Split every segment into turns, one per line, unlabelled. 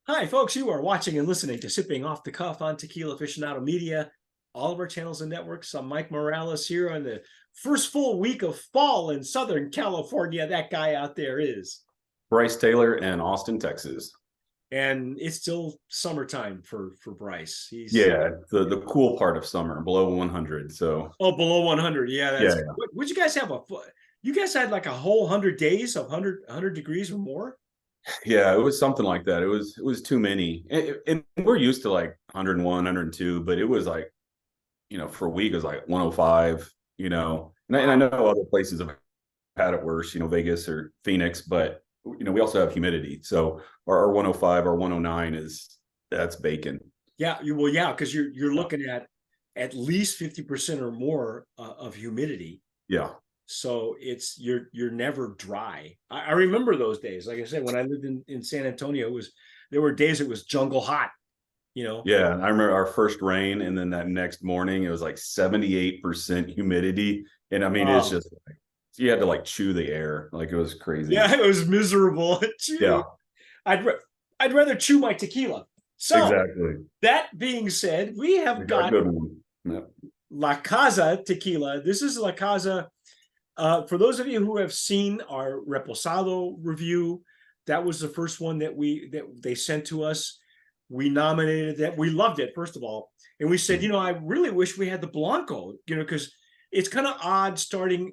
Hi, folks. You are watching and listening to Sipping Off the Cuff on Tequila Aficionado Media, all of our channels and networks. I'm Mike Morales here on the first full week of fall in Southern California. That guy out there is.
Bryce Taylor in Austin, Texas.
And it's still summertime for Bryce.
Yeah, the cool part of summer, below 100. So
below 100. Yeah, that's
yeah.
Would you guys have you guys had like a whole 100 days of 100 degrees or more?
Yeah, it was something like that. It was too many. And we're used to like 101, 102, but it was like, for a week it was like 105, And I know other places have had it worse, Vegas or Phoenix, but we also have humidity. So our 105, our 109 that's bacon.
Yeah, because you're looking at least 50% or more of humidity.
Yeah.
So you're never dry. I remember those days. Like I said, when I lived in San Antonio, there were days it was jungle hot.
Yeah, I remember our first rain, and then that next morning it was like 78% humidity, and I mean it's just like you had to like chew the air, like it was crazy.
Yeah, it was miserable.
Yeah,
I'd rather chew my tequila. So
exactly.
that being said, we have got
a good one. Yep.
La Caza Tequila. This is La Caza. For those of you who have seen our Reposado review, that was the first one that they sent to us. We nominated that. We loved it, first of all. And we said, I really wish we had the Blanco, because it's kind of odd starting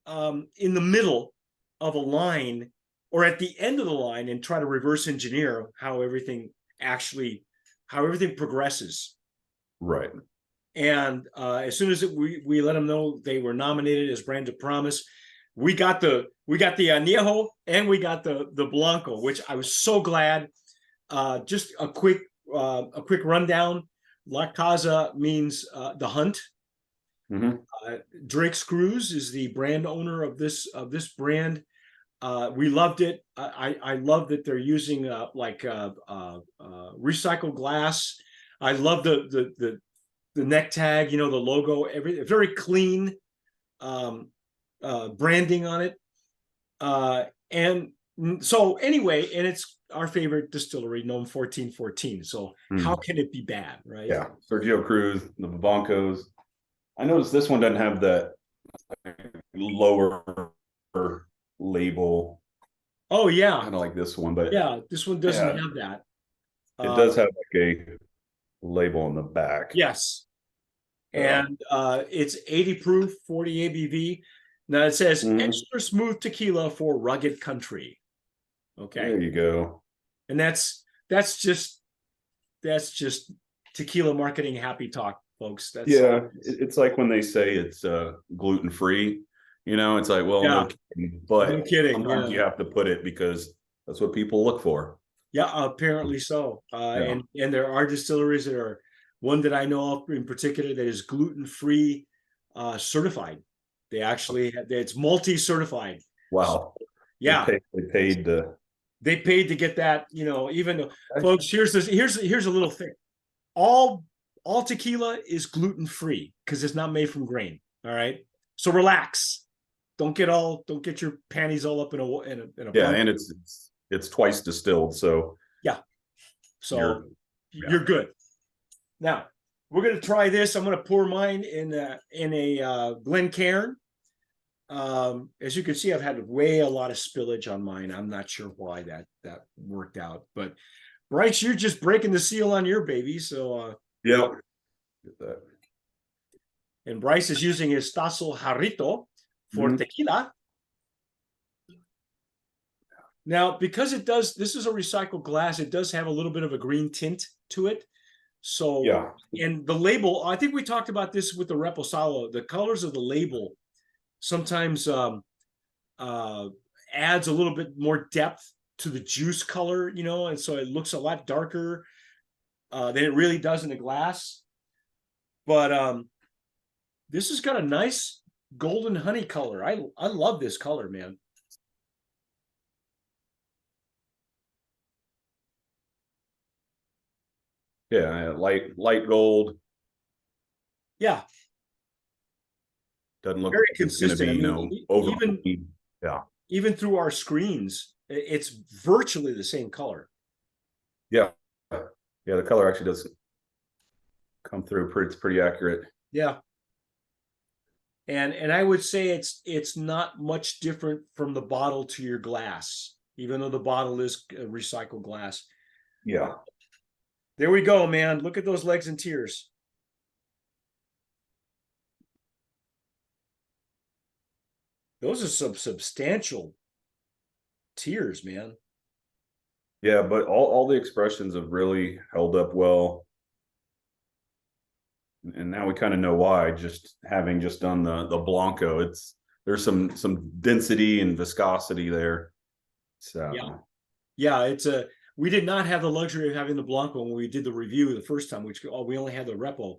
in the middle of a line or at the end of the line and try to reverse engineer how everything progresses.
Right.
And as soon as we let them know they were nominated as Brand of Promise, we got the Añejo and we got the Blanco, which I was so glad. Just a quick rundown. La Caza means the hunt.
Mm-hmm.
Drake Screws is the brand owner of this brand. We loved it. I love that they're using recycled glass. I love the neck tag, the logo, everything very clean, branding on it. And so anyway, and it's our favorite distillery, Gnome 1414. So how can it be bad, right?
Yeah, Sergio Cruz, the Vivancos. I noticed this one doesn't have that lower label.
Oh yeah,
kind of like this one, but
yeah, this one doesn't have that.
It does have like a label on the back.
Yes. And it's 80 proof, 40 ABV. Now it says extra smooth tequila for rugged country. Okay.
There you go.
And that's just tequila marketing happy talk, folks.
It's like when they say it's gluten free. It's like, well, no kidding, but
no kidding.
Sometimes you have to put it because that's what people look for.
Yeah, apparently so. And there are distilleries that are, one that I know of in particular that is gluten-free certified. They actually it's multi-certified.
Wow.
So, yeah.
They paid
to get that, even though, folks, here's a little thing. All tequila is gluten-free because it's not made from grain. All right. So relax. Don't get your panties all up in a
yeah, and it's twice distilled, so
you're good. Now we're gonna try this. I'm gonna pour mine in a Glencairn. As you can see, I've had a lot of spillage on mine. I'm not sure why that worked out, but Bryce, you're just breaking the seal on your baby. So
yeah.
And Bryce is using his Tazo Jarrito for tequila. Now, because this is a recycled glass, it does have a little bit of a green tint to it. So, and the label, I think we talked about this with the Reposado, the colors of the label sometimes adds a little bit more depth to the juice color, and so it looks a lot darker than it really does in the glass. But this has got a nice golden honey color. I love this color, man.
Yeah, light gold.
Yeah.
Doesn't look
very
like consistent. It's gonna be, over.
Even through our screens, it's virtually the same color.
Yeah. Yeah, the color actually does come through pretty, it's pretty accurate.
Yeah. And I would say it's not much different from the bottle to your glass, even though the bottle is recycled glass.
Yeah.
There we go, man. Look at those legs and tears. Those are some substantial tears, man.
Yeah, but all the expressions have really held up well. And now we kind of know why, just having just done the Blanco. There's some density and viscosity there.
Yeah.
So
Yeah, we did not have the luxury of having the Blanco when we did the review the first time, which we only had the Repo.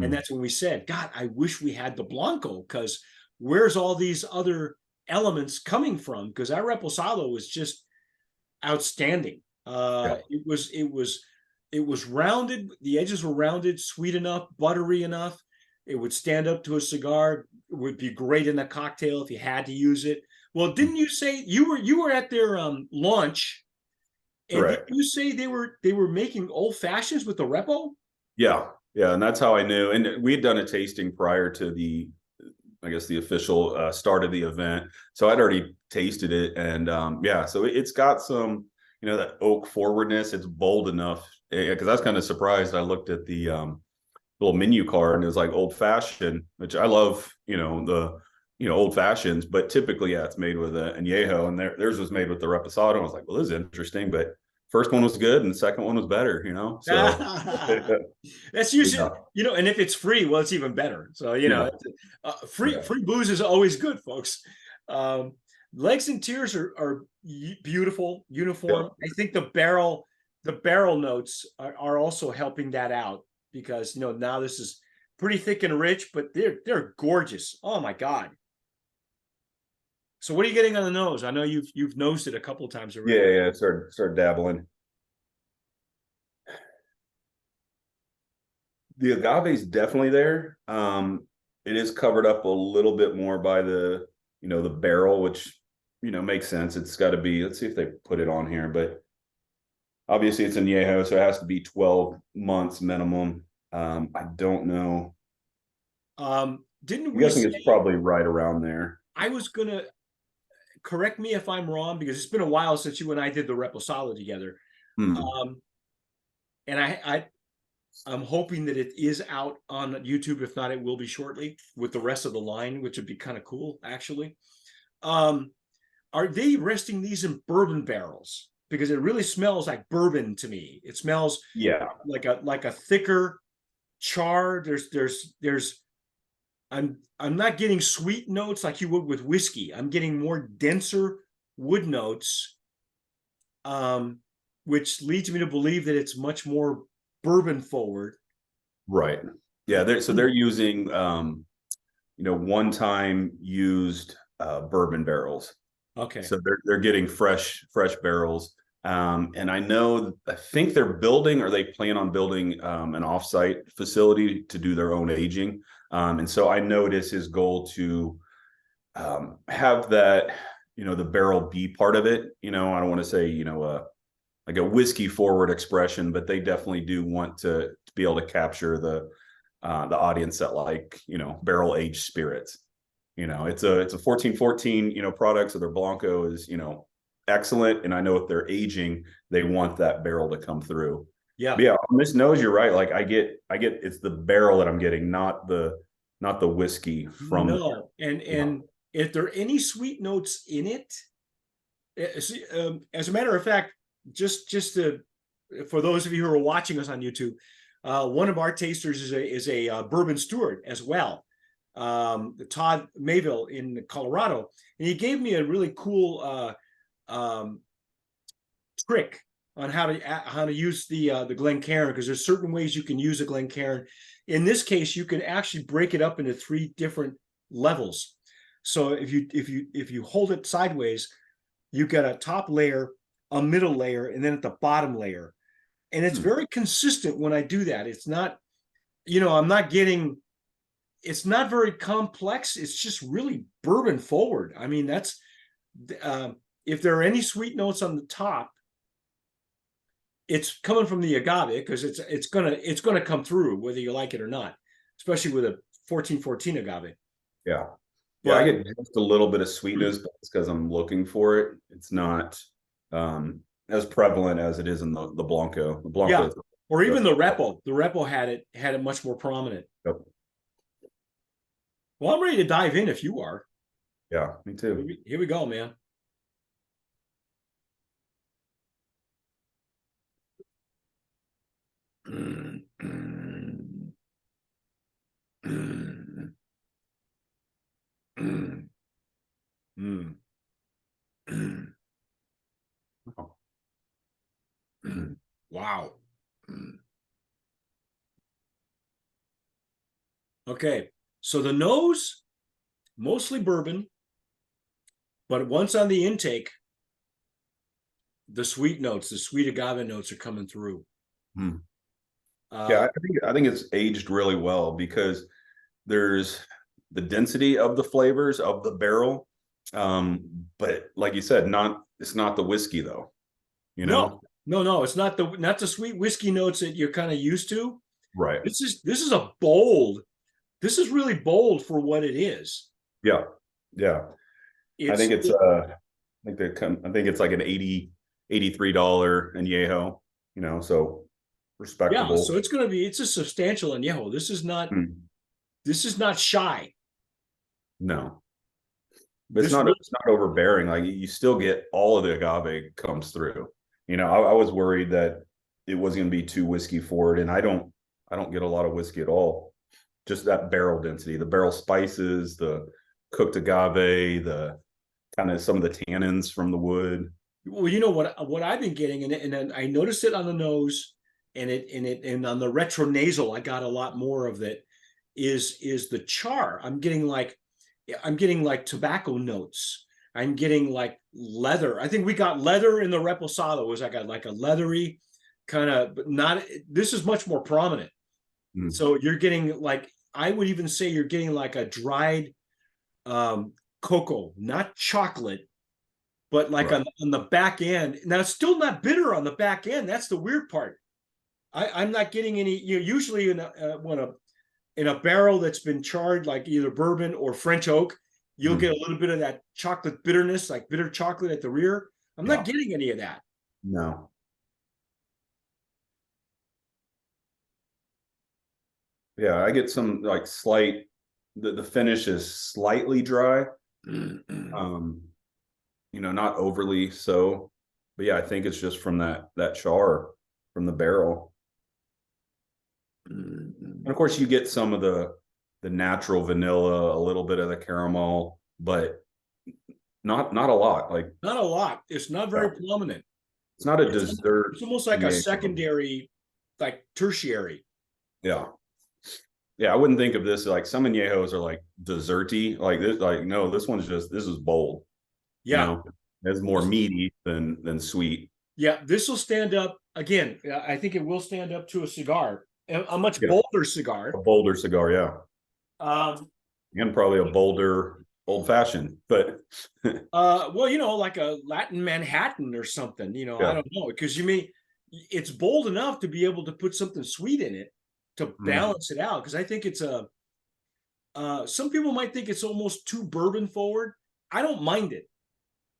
And that's when we said, God, I wish we had the Blanco, because where's all these other elements coming from? Because our Reposado was just outstanding.
yeah.
It was rounded. The edges were rounded, sweet enough, buttery enough. It would stand up to a cigar. It would be great in a cocktail if you had to use it. Well, didn't you say you were at their launch, and did
Correct.
you say they were making old fashions with the Repo?
Yeah. Yeah. And that's how I knew. And we had done a tasting prior to I guess the official start of the event. So I'd already tasted it. And yeah, so it's got some, that oak forwardness. It's bold enough. Because I was kind of surprised. I looked at the little menu card and it was like old fashioned, which I love, old fashions, but typically, yeah, it's made with an añejo, and theirs was made with the reposado. I was like, well, this is interesting, but first one was good and the second one was better, so
That's usually,
yeah,
and if it's free, well, it's even better. So,
yeah,
free
yeah,
free booze is always good, folks. Legs and tears are beautiful,
yeah.
uniform. I think the barrel notes are also helping that out, because now this is pretty thick and rich, but they're gorgeous. Oh my God. So what are you getting on the nose? I know you've nosed it a couple of times
Yeah,
already.
yeah, start dabbling. The agave's definitely there. It is covered up a little bit more by the barrel, which makes sense. It's got to be. Let's see if they put it on here, but obviously it's in Añejo, so it has to be 12 months minimum. I don't know.
Didn't
I'm
we
guessing
say,
it's probably right around there.
I was gonna, correct me if I'm wrong, because it's been a while since you and I did the Reposado together.
Hmm.
Um, and I'm hoping that it is out on YouTube. If not, it will be shortly with the rest of the line, which would be kind of cool, actually. Um, are they resting these in bourbon barrels? Because it really smells like bourbon to me. It smells
Yeah.
like a thicker char. I'm not getting sweet notes like you would with whiskey. I'm getting more denser wood notes, um, which leads me to believe that it's much more bourbon forward.
Right. Yeah. They're using one time used bourbon barrels.
Okay.
So they're getting fresh barrels. And I think they're building, or they plan on building an offsite facility to do their own aging. And so I know it is his goal to have that, the barrel be part of it. I don't want to say, like a whiskey forward expression, but they definitely do want to be able to capture the audience that like, barrel aged spirits. It's a 1414, product. So their Blanco is, excellent. And I know if they're aging, they want that barrel to come through.
Yeah.
But yeah, on this nose, you're right. Like I get it's the barrel that I'm getting, not the whiskey from
No. And if there are any sweet notes in it, as a matter of fact, just for those of you who are watching us on YouTube, one of our tasters is a bourbon steward as well, Todd Mayville in Colorado, and he gave me a really cool trick on how to use the Glencairn, because there's certain ways you can use a Glencairn. In this case, you can actually break it up into 3 different levels. So if you hold it sideways, you get a top layer, a middle layer, and then at the bottom layer. And it's very consistent when I do that. It's not, I'm not getting, it's not very complex. It's just really bourbon forward. I mean, if there are any sweet notes on the top, it's coming from the agave because it's gonna come through whether you like it or not, especially with a 1414 agave.
Yeah. Yeah, I
But
get just a little bit of sweetness, but it's because I'm looking for it. It's not as prevalent as it is in the Blanco. The
yeah,
Blanco.
or even the Repo. The Repo had it much more prominent.
Yep.
Well, I'm ready to dive in if you are.
Yeah, me too.
Here we go, man. Mm, mm, mm, mm, mm, mm,
Oh.
mm. Wow. Mm. Okay, so the nose, mostly bourbon, but once on the intake, the sweet notes, the sweet agave notes are coming through.
Hmm. Yeah,
Uh,
I think it's aged really well because there's the density of the flavors of the barrel. But like you said, it's not the whiskey though, you
no,
know?
no, it's not the sweet whiskey notes that you're kind of used to.
Right.
This is a bold. This is really bold for what it is.
Yeah. Yeah. I think
It's
it's I think it's like an $83 añejo, so
Yeah,
respectable.
so it's a substantial añejo.
Hmm.
This is not shy.
No. But
This really,
it's not overbearing. Like you still get all of the agave comes through. I was worried that it was going to be too whiskey forward, and I don't get a lot of whiskey at all. Just that barrel density, the barrel spices, the cooked agave, the kind of some of the tannins from the wood.
well, you know what I've been getting, and I noticed it on the nose, and on the retronasal, I got a lot more of it. Is the char? I'm getting like tobacco notes. I'm getting like leather. I think we got leather in the reposado. Was I got like a leathery kind of, but not. This is much more prominent.
Mm.
So you're getting like I would even say you're getting like a dried cocoa, not chocolate, but like
Right.
on the back end. Now it's still not bitter on the back end. That's the weird part. I'm not getting any. Usually in a barrel that's been charred, like either bourbon or French oak, you'll get
Mm.
a little bit of that chocolate bitterness, like bitter chocolate at the rear. I'm not
Yeah.
getting any of that.
No. Yeah, I get some like slight the finish is slightly dry. Um, not overly so. But yeah, I think it's just from that char from the barrel. And of course you get some of the natural vanilla, a little bit of the caramel, but not a lot. Like
Not a lot. It's not
yeah,
very prominent.
it's not a
It's
dessert.
it's almost like a
Yeah.
secondary, like tertiary.
Yeah. Yeah, I wouldn't think of this like some añejos are like desserty. Like this, like no, this is bold. You
Yeah.
know, it's more meaty than sweet.
Yeah, this will stand up again. I think it will stand up to a cigar, a much
Yeah,
bolder
a
cigar.
bolder cigar, yeah,
Um,
and probably a bolder old fashioned. But
well, like a Latin Manhattan or something. I
yeah,
don't know because you mean it's bold enough to be able to put something sweet in it to
mm,
balance it out. Because I think it's some people might think it's almost too bourbon forward. I don't mind it.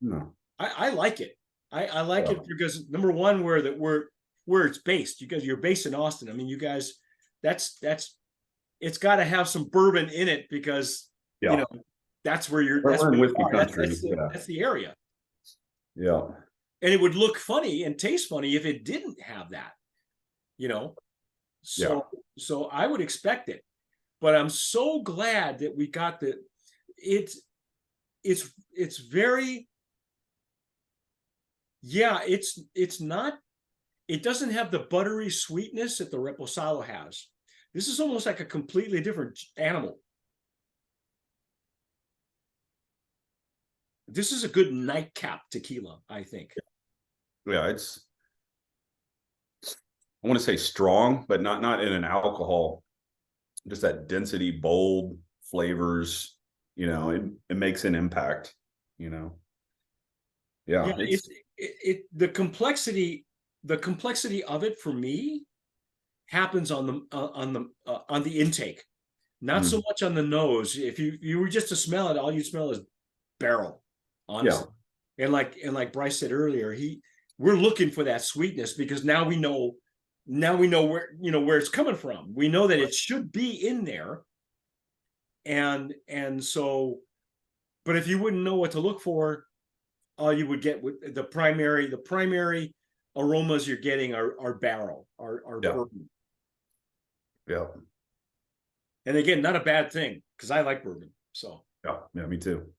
no,
I like it. I like
yeah,
it because number one, where it's based. You're based in Austin. I mean, you guys, that's it's got to have some bourbon in it because you
yeah.
know that's where you're that's
We're
where
in
you
whiskey
are. That's
country.
that's the
Yeah,
that's the area.
yeah,
And it would look funny and taste funny if it didn't have that, you know.
yeah.
So I would expect it. But I'm so glad that we got it's it's very yeah, it's not it doesn't have the buttery sweetness that the reposado has. This is almost like a completely different animal. This is a good nightcap tequila, I think.
Yeah, I want to say strong, but not in an alcohol. Just that density, bold flavors. It makes an impact. Yeah,
Yeah, the complexity. the complexity of it for me happens on the intake, not so
Mhm.
much on the nose. If you were just to smell it, all you smell is barrel,
Yeah.
honestly. And like Bryce said earlier, we're looking for that sweetness because now we know where it's coming from. We know that it should be in there. And so, but if you wouldn't know what to look for, all you would get with the primary aromas you're getting are barrel, are
Yeah.
bourbon.
Yeah.
And again, not a bad thing because I like bourbon. So
Yeah. Yeah. Me too.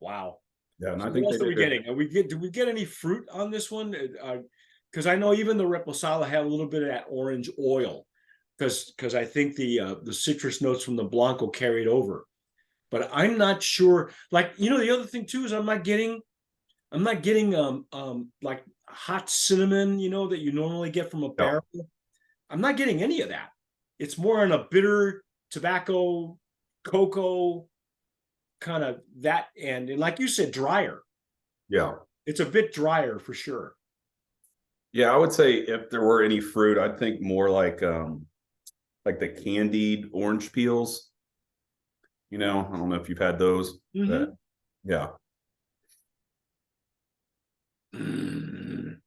wow.
Yeah. And
So
I
what
think they
else are we
did.
getting? Do we get any fruit on this one? Because I know even the Reposado have a little bit of that orange oil, because I think the citrus notes from the Blanco carried over. But I'm not sure. Like, the other thing too is I'm not getting like hot cinnamon, that you normally get from a
Yeah.
barrel. I'm not getting any of that. It's more on a bitter tobacco, cocoa kind of that end. And like you said, drier.
Yeah.
It's a bit drier for sure.
Yeah. I would say if there were any fruit, I'd think more like the candied orange peels. I don't know if you've had those.
Mm-hmm.
That, yeah.
Mm.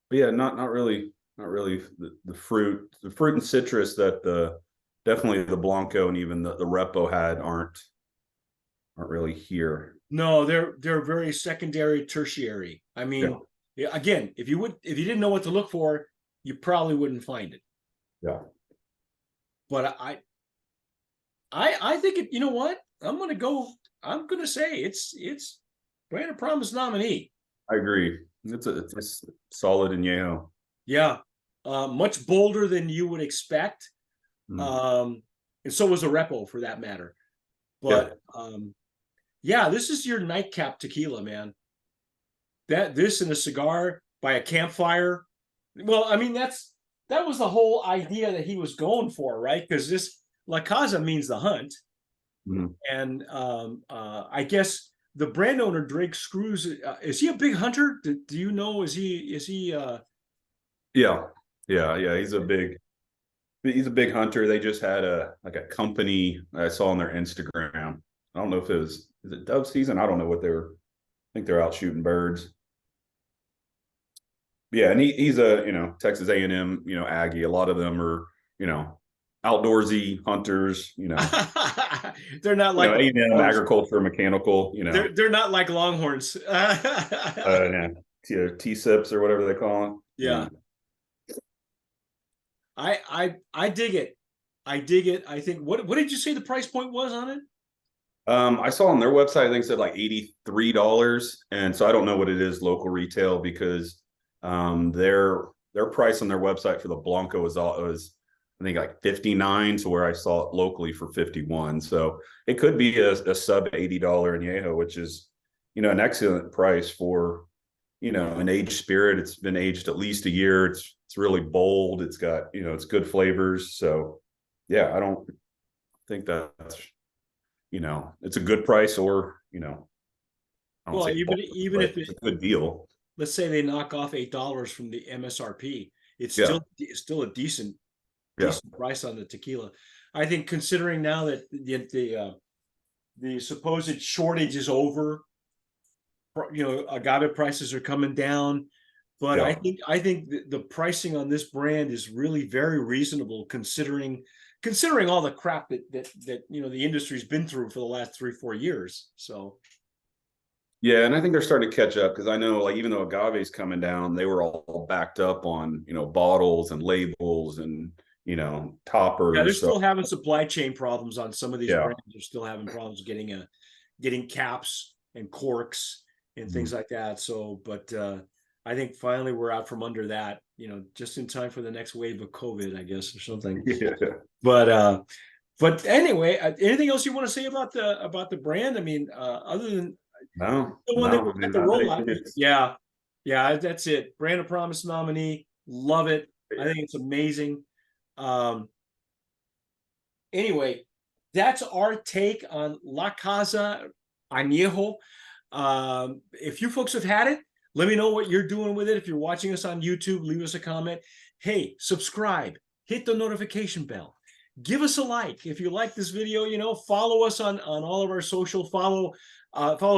But yeah, not really the fruit and citrus that definitely the Blanco and even the Repo had aren't really here.
No, they're very secondary, tertiary. I
Yeah.
mean, yeah, again, if you didn't know what to look for, you probably wouldn't find it.
Yeah.
But I think it. You know what? I'm gonna say it's Brand of Promise nominee.
I agree. It's solid añejo.
Yeah, much bolder than you would expect.
Mm.
Um, and so was a Repo for that matter.
Yeah.
But yeah, this is your nightcap tequila, man. This and a cigar by a campfire. Well, I mean that was the whole idea that he was going for, right? Because this La Caza means the hunt,
Mm.
and I guess the brand owner Drake Screws is he a big hunter? Do you know? Is he?
Yeah. Yeah. Yeah. He's a big hunter. They just had a company I saw on their Instagram. I don't know if is it dove season? I don't know what I think they're out shooting birds. Yeah, and he's a Texas A&M Aggie. A lot of them are outdoorsy hunters.
They're not like
A&M agriculture mechanical.
they're not like Longhorns.
Yeah, T-sips or whatever they call them.
Yeah, I dig it. I dig it. I think what did you say the price point was on it?
I saw on their website, I think it said like $83, and so I don't know what it is local retail because their price on their website for the Blanco was I think like 59 to where I saw it locally for 51. So it could be a sub $80 añejo, which is an excellent price for an aged spirit. It's been aged at least a year. It's really bold. It's got it's good flavors. So yeah, I don't think that's it's a good price or I don't
Well,
say
even
but
if
it's a good deal.
let's say they knock off $8 from the MSRP,
Yeah.
it's still a decent
Yeah.
price on the tequila. I think considering now that the supposed shortage is over, agave prices are coming down. But I
Yeah.
think the pricing on this brand is really very reasonable considering all the crap that the industry's been through for the last 3-4 years. So
Yeah, and I think they're starting to catch up because I know, like, even though agave's coming down, they were all backed up on, bottles and labels and,
yeah, they're
toppers. So
still having supply chain problems on some of these
yeah.
brands. They're still having problems getting caps and corks and things
Mhm.
like that. So, but I think finally we're out from under that, just in time for the next wave of COVID, I guess, or something.
Yeah.
But anyway, anything else you want to say about the brand? I mean, other than
No,
the one that
no.
we
I
got
mean,
the
I think
rollout,
it's
yeah, yeah, that's it. Brand of Promise nominee, love it. I think it's amazing. Um, anyway, that's our take on La Caza Añejo. If you folks have had it, Let me know what you're doing with it. If you're watching us on YouTube, leave us a comment. Hey, subscribe, hit the notification bell. Give us a like. If you like this video, you know, follow us on all of our social. Follow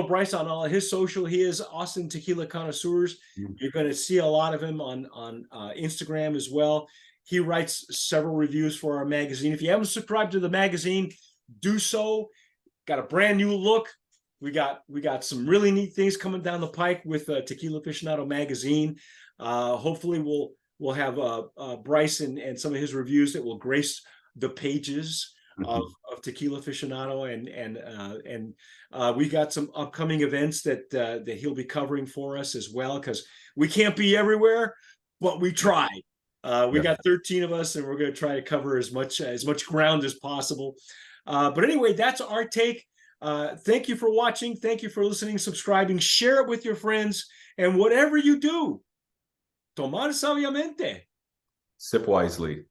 Bryce on all of his social. He is Austin Tequila Connoisseurs. You're going to see a lot of him on Instagram as well. He writes several reviews for our magazine. If you haven't subscribed to the magazine, do so. Got a brand new look. We got some really neat things coming down the pike with Tequila Aficionado magazine. Hopefully we'll have Bryce and some of his reviews that will grace the pages of Tequila Aficionado, and we got some upcoming events that he'll be covering for us as well, because we can't be everywhere, but we try. We got 13 of us, and we're going to try to cover as much ground as possible. But anyway, that's our take. Thank you for watching. Thank you for listening, subscribing, share it with your friends, and whatever you do, tomar sabiamente.
Sip wisely.